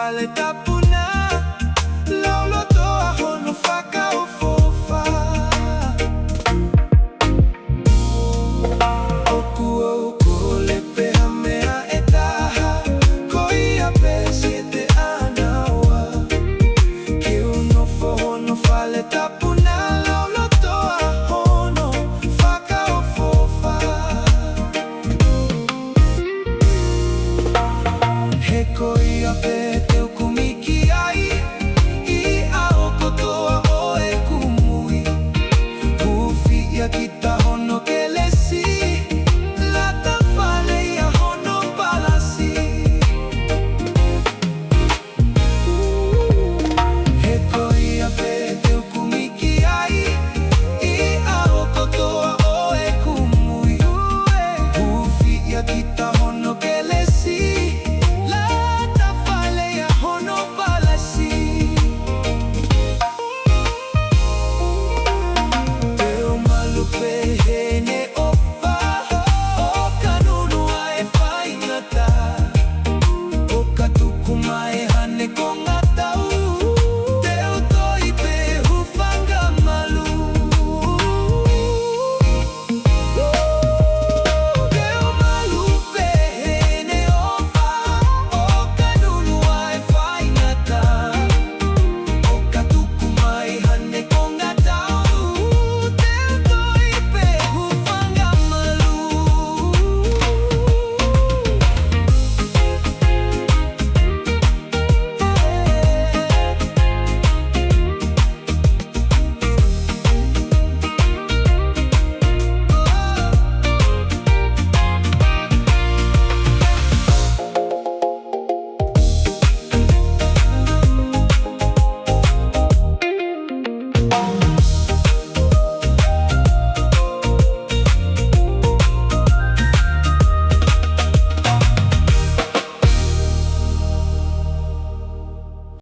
fale tapuna laulo toa hono whakaofofa. Oku o Kole peha mea e taha ko ia pesi e te anawa. Ke unofo hono fale tapuna laulo toa hono whakaofofa. He ko ia pe